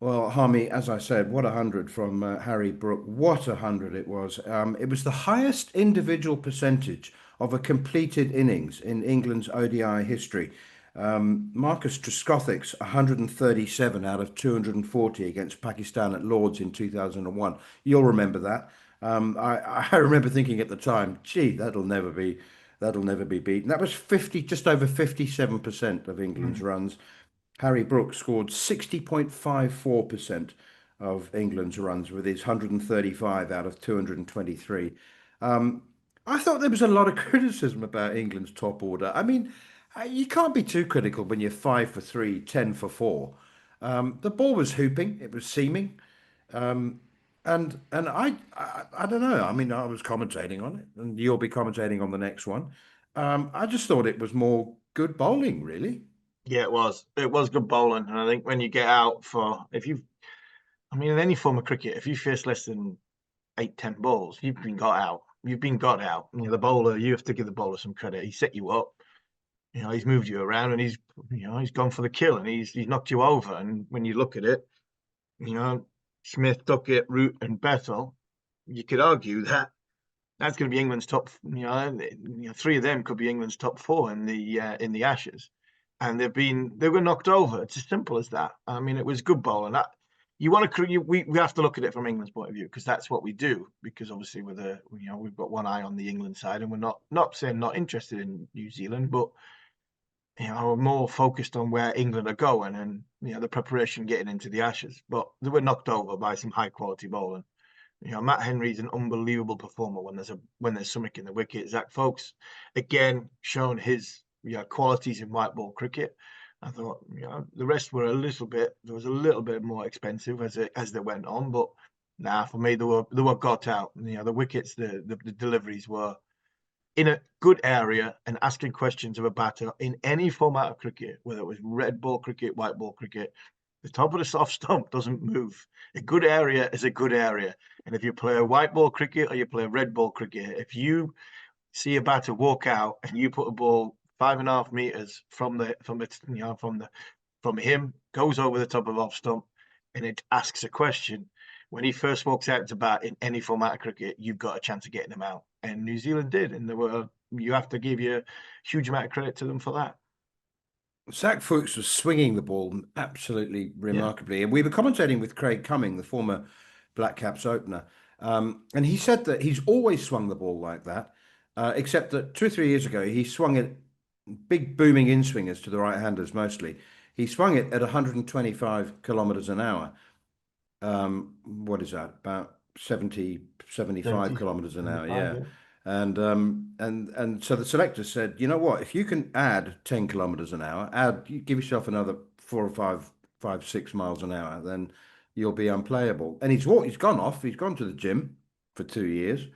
Well, Harmy, as I said, what 100 from Harry Brook. What 100 it was. It was the highest individual percentage of a completed innings in England's ODI history. Marcus Trescothick's 137 out of 240 against Pakistan at Lord's in 2001. You'll remember that. I remember thinking at the time, gee, that'll never be beaten. That was 50, just over 57% of England's Mm. runs. Harry Brook scored 60.54% of England's runs with his 135 out of 223. Um, I thought there was a lot of criticism about England's top order. I mean, you can't be too critical when you're 5 for 3, 10 for 4. The ball was hooping, it was seaming, and I don't know. I mean, I was commentating on it, and you'll be commentating on the next one. I just thought it was more good bowling, really. Yeah, it was. It was good bowling, and I think when you get out for if you, I mean, in any form of cricket, if you face less than 8, 10 balls, you've been got out. You've been got out. You know, the bowler, you have to give the bowler some credit. He set you up. You know, he's moved you around, and he's gone for the kill, and he's knocked you over. And when you look at it, you know, Smith, Duckett, Root, and Bethel, you could argue that that's going to be England's top. Three of them could be England's top four in the Ashes, and they were knocked over. It's as simple as that. I mean, it was good bowling. That you want to we have to look at it from England's point of view because that's what we do. Because obviously, we've got one eye on the England side, and we're not saying not interested in New Zealand, but we're more focused on where England are going and the preparation getting into the Ashes. But they were knocked over by some high quality bowling. Matt Henry's an unbelievable performer when there's something in the wicket. Zach Folkes, again, shown his qualities in white ball cricket. I thought the rest were there was a little bit more expensive as they went on, but nah, for me they were got out. The wickets, the deliveries were in a good area and asking questions of a batter in any format of cricket, whether it was red ball cricket, white ball cricket, the top of the soft stump doesn't move. A good area is a good area. And if you play a white ball cricket or you play red ball cricket, if you see a batter walk out and you put a ball 5.5 meters from him, goes over the top of off stump, and it asks a question. When he first walks out to bat in any format of cricket, you've got a chance of getting him out. And New Zealand did, and you have to give you a huge amount of credit to them for that. Zach Fuchs was swinging the ball absolutely Yeah. remarkably. And we were commentating with Craig Cumming, the former Black Caps opener. And he said that he's always swung the ball like that, except that 2 or 3 years ago, he swung it big booming in swingers to the right handers mostly. He swung it at 125 kilometers an hour. What is that? About 70, 75 70, kilometers an hour. 75, Yeah. yeah. And so the selector said, you know what, if you can add 10 kilometers an hour, you give yourself another 4 or 5, 6 miles an hour, then you'll be unplayable. And he's gone off, he's gone to the gym for 2 years.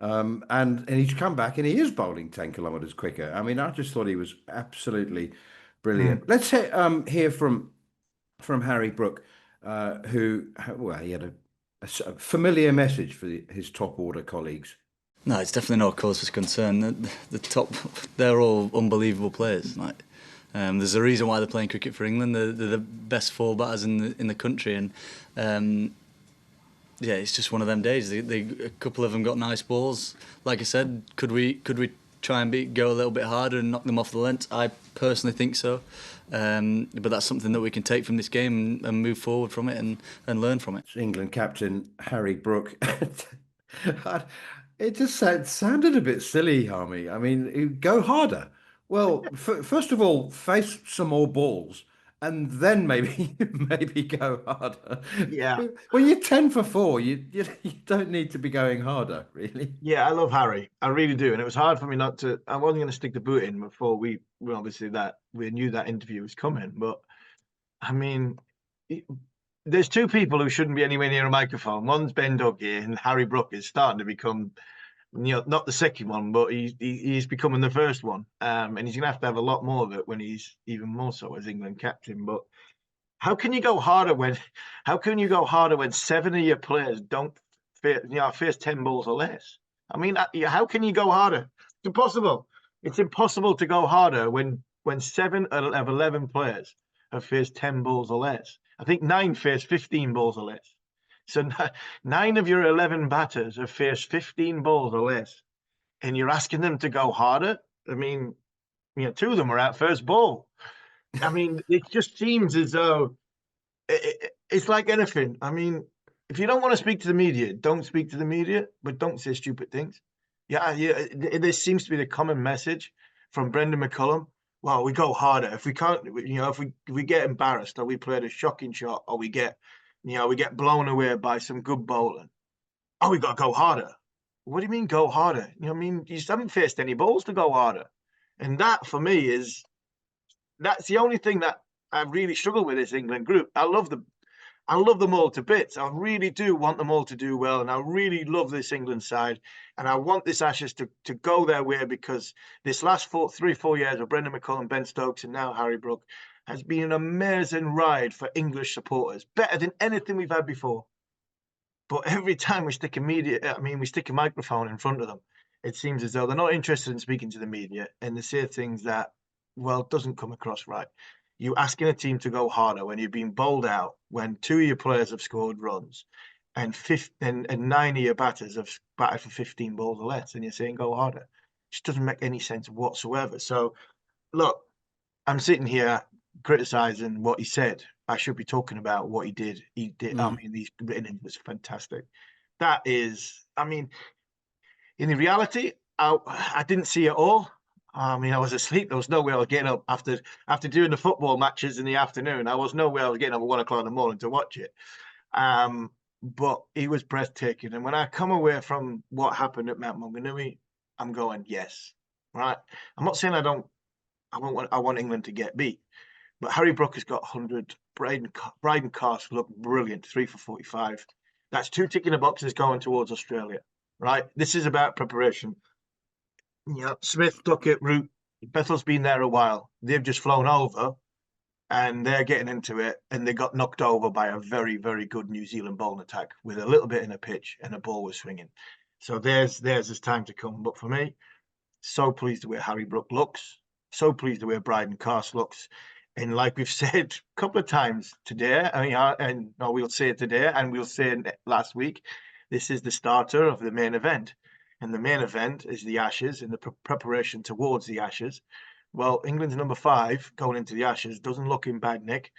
And he's come back and he is bowling 10 kilometers quicker. I mean, I just thought he was absolutely Mm. brilliant. Let's hear from Harry Brook, who, well, he had a familiar message for his top order colleagues. No, it's definitely no cause for concern. The top, they're all unbelievable players. There's a reason why they're playing cricket for England. They're the best four batters in the country, and yeah, it's just one of them days. A couple of them got nice balls. Like I said, could we try and go a little bit harder and knock them off the length? I personally think so. But that's something that we can take from this game and move forward from it and learn from it. England captain Harry Brook. It just sounded a bit silly, Harmy. I mean, go harder. Well, first of all, face some more balls, and then maybe maybe go harder. Yeah, When you're 10 for 4, you don't need to be going harder, really. yeah, I love Harry. I really do. And it was hard for me not to. I wasn't going to stick the boot in before obviously that we knew that interview was coming. But I mean, it- there's two people who shouldn't be anywhere near a microphone. One's Ben Dougie, and Harry Brook is starting to become, not the second one, but he's becoming the first one. And he's going to have a lot more of it when he's even more so as England captain. But how can you go harder when? How can you go harder when seven of your players don't face 10 balls or less? I mean, how can you go harder? It's impossible. It's impossible to go harder when seven out of 11 players have faced 10 balls or less. I think 9 faced 15 balls or less. So 9 of your 11 batters have faced 15 balls or less, and you're asking them to go harder. I mean, 2 of them are out first ball. I mean, it just seems as though it's like anything. I mean, if you don't want to speak to the media, don't speak to the media, but don't say stupid things. Yeah. This seems to be the common message from Brendan McCullum. Well, we go harder. If we can't, if we get embarrassed, or we played a shocking shot, or we get blown away by some good bowling, oh, we got to go harder. What do you mean go harder? I mean, you just haven't faced any balls to go harder, and that for me that's the only thing that I really struggle with this England group. I love them all to bits. I really do want them all to do well, and I really love this England side, and I want this Ashes to go their way, because this last 3-4 years of Brendan McCullum, Ben Stokes, and now Harry Brook has been an amazing ride for English supporters, better than anything we've had before. But every time we stick a microphone in front of them, it seems as though they're not interested in speaking to the media, and they say things that, well, doesn't come across right. You asking a team to go harder when you've been bowled out, when 2 of your players have scored runs, and 9 of your batters have batted for 15 balls or less, and you're saying go harder. It just doesn't make any sense whatsoever. So, look, I'm sitting here criticizing what he said. I should be talking about what he did. I mean, these written was fantastic. That is, I mean, in the reality, I didn't see it all. I mean, I was asleep. There was no way I was getting up after doing the football matches in the afternoon. I was no way I was getting up at 1 o'clock in the morning to watch it. But he was breathtaking. And when I come away from what happened at Mount Maunganui, I'm going, yes, right. I'm not saying I want England to get beat, but Harry Brook has got 100. Bryden Castle looked brilliant, 3 for 45. That's 2 ticking the boxes going towards Australia, right? This is about preparation. Smith, Duckett, Root, Bethel's been there a while. They've just flown over, and they're getting into it, and they got knocked over by a very, very good New Zealand bowling attack with a little bit in a pitch, and the ball was swinging. So there's his time to come. But for me, so pleased the way Harry Brook looks, so pleased the way Bryden Castle looks. And like we've said a couple of times today, we'll say it today, and we'll say it last week, this is the starter of the main event. And the main event is the Ashes and the preparation towards the Ashes. Well, England's number 5 going into the Ashes doesn't look in bad nick.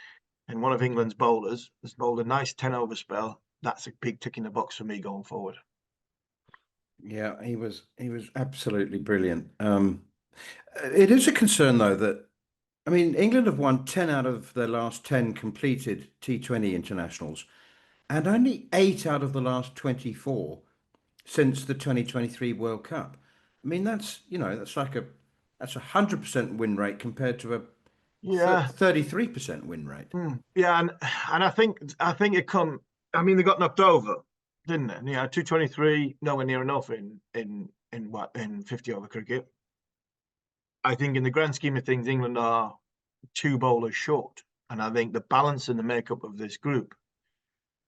And one of England's bowlers has bowled a nice 10-over spell. That's a big tick in the box for me going forward. Yeah, he was absolutely brilliant. It is a concern, though, that, I mean, England have won 10 out of their last 10 completed T20 internationals, and only 8 out of the last 24 since the 2023 World Cup. I mean, that's 100% win rate compared to a 33% win rate. Yeah, and I think it come. I mean, they got knocked over, didn't they? 223, nowhere near enough in 50-over cricket. I think in the grand scheme of things, England are 2 bowlers short, and I think the balance and the makeup of this group,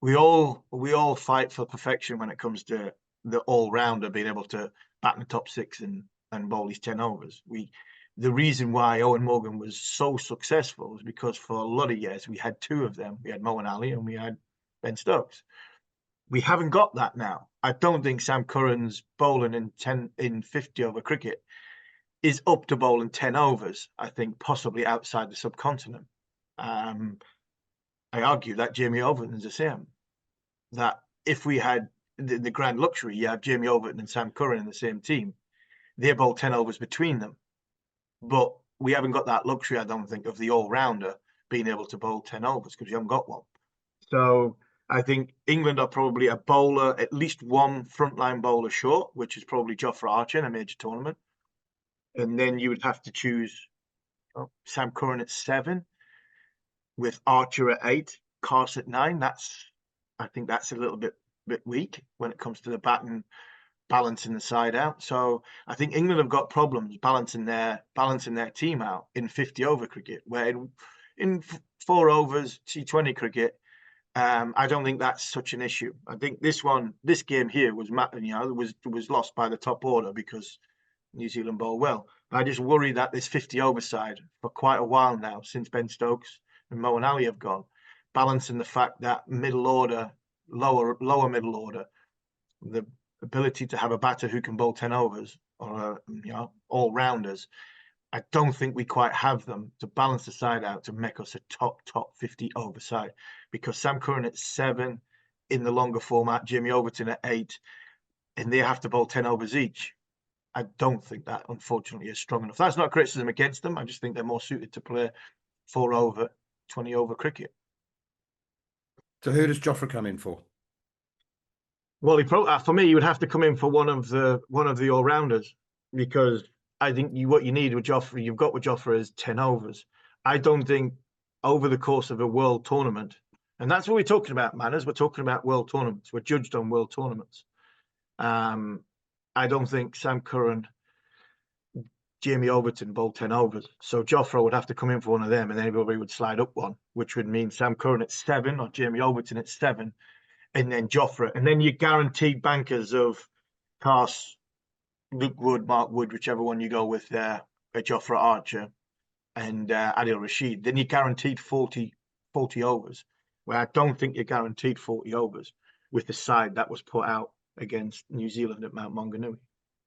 we all fight for perfection when it comes to the all-rounder being able to bat in the top 6 and bowl these 10 overs. The reason why Owen Morgan was so successful was because for a lot of years we had 2 of them. We had Moeen Ali and we had Ben Stokes. We haven't got that now. I don't think Sam Curran's bowling in 50-over cricket is up to bowling 10 overs. I think possibly outside the subcontinent. I argue that Jamie Overton's the same. That if we had the grand luxury, you have Jamie Overton and Sam Curran in the same team, they bowl 10 overs between them. But we haven't got that luxury, I don't think, of the all-rounder being able to bowl 10 overs, because you haven't got one. So I think England are probably a bowler, at least one frontline bowler short, which is probably Jofra Archer in a major tournament. And then you would have to choose Sam Curran at 7, with Archer at 8, Cars at 9. I think that's a little bit weak when it comes to the batting, balancing the side out. So I think England have got problems balancing their team out in 50-over cricket, where in 4 overs T20 cricket, I don't think that's such an issue. I think this game here was lost by the top order because New Zealand bowled well. I just worry that this 50-over side for quite a while now, since Ben Stokes and Moeen Ali have gone, balancing the fact that middle order, lower middle order, the ability to have a batter who can bowl 10 overs or all rounders. I don't think we quite have them to balance the side out to make us a top 50 over side, because Sam Curran at 7 in the longer format, Jimmy Overton at 8, and they have to bowl 10 overs each. I don't think that, unfortunately, is strong enough. That's not criticism against them. I just think they're more suited to play 4 over, 20 over cricket. So who does Jofra come in for? Well, for me, he would have to come in for one of the all rounders, because I think what you need with Jofra, you've got with Jofra is 10 overs. I don't think over the course of a world tournament, and that's what we're talking about, Manners. We're talking about world tournaments. We're judged on world tournaments. I don't think Sam Curran, Jamie Overton bowl 10 overs. So Jofra would have to come in for one of them, and then everybody would slide up one, which would mean Sam Curran at 7 or Jamie Overton at 7, and then Jofra. And then you're guaranteed bankers of Carse, Luke Wood, Mark Wood, whichever one you go with there, Jofra Archer, and Adil Rashid. Then you're guaranteed 40 overs, where I don't think you're guaranteed 40 overs with the side that was put out against New Zealand at Mount Maunganui.